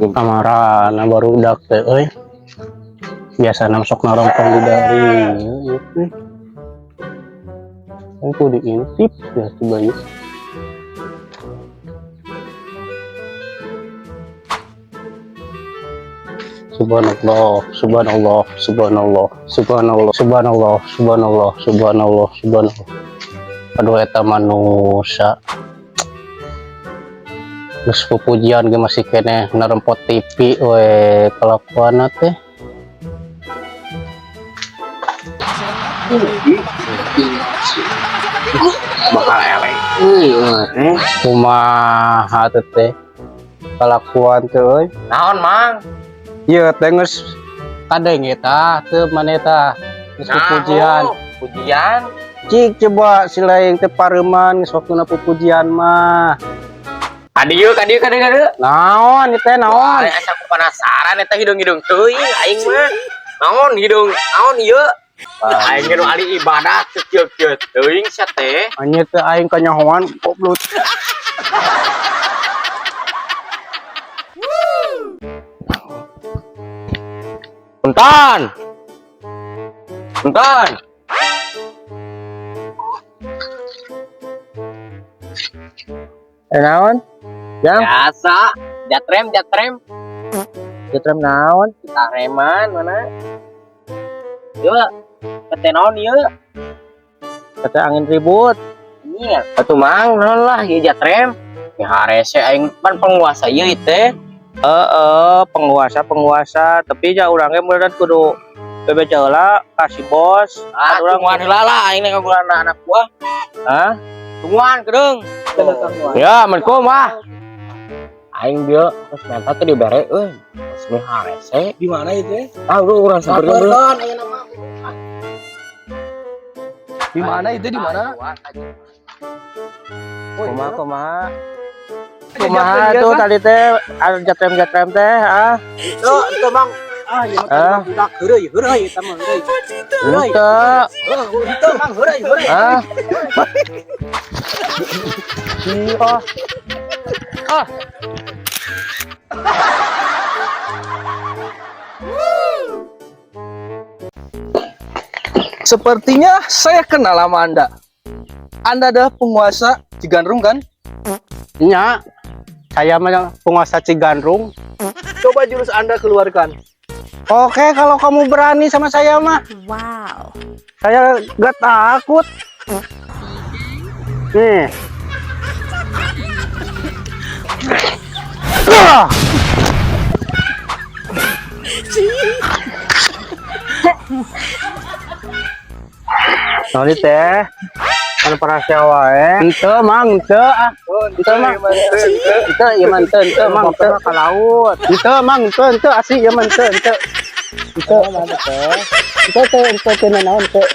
Kamarana barudak teh euy. Biasa sok narongkong di dari itu. Aku diintip ya sebanyak. Subhanallah, subhanallah, subhanallah, subhanallah, subhanallah, subhanallah, subhanallah, subhanallah. Aduh eta manusia. Geus pupujian ge masih kene narempot TV we kelakuan teh. Bakal eleng. Kumaha teh kelakuan teh euy. Naon, Mang? Ieu teh geus kadeng eta teu maneta geus pupujian. Pujian? Cik coba si laing teh pareuman geus waktuna pupujian mah. Kadieu. Naon ieu teh naon? Asa aku penasaran eta hidung-hidung teuing aing mah. Naon hidung? Naon ieu? Aing nu ali ibadah teu teuing sia teh. Anya teh aing kanyahoan goblok. Punten. Naon? Yang Biasa, jatrem. Jatrem naon? Kita reman mana? Yuk, kete naon ieu? Kata angin ribut. Iya, atuh Mang, naon lah ieu jatrem. Ya harese aing pan penguasa ieu teh. Penguasa, tapi ja urang ge meureun kudu BBC heula kasih bos. Urang mah heula lah aing ngagulana anak buah. Hah? Tungguan kedeung. Ya, menkum ah. Aing dia terus menta teh dibere euy. Terus mi harese. Di mana itu? Ah, urang sabareng. Di mana itu? Di mana? Kumaha tuh tadi teh ada jatrem teh ah. Itu Bang. Ah, ieu mah budak heureuy eta mah heureuy. Itu Bang heureuy. Ah. Ah. Sepertinya saya kenal sama Anda. Anda adalah penguasa Cigandrung kan? Nya, saya mah penguasa Cigandrung. Coba jurus Anda keluarkan. Oke, kalau kamu berani sama saya mah. Wow. Saya gak takut. Nih. Sorry teh. Kan parasya wae. Henteu mang, henteu ah. Henteu mang. Henteu ieu mah henteu, henteu mang henteu ka laut. Henteu mang, henteu asli ieu mah henteu. Henteu. Henteu naon teh? Henteu naon teh?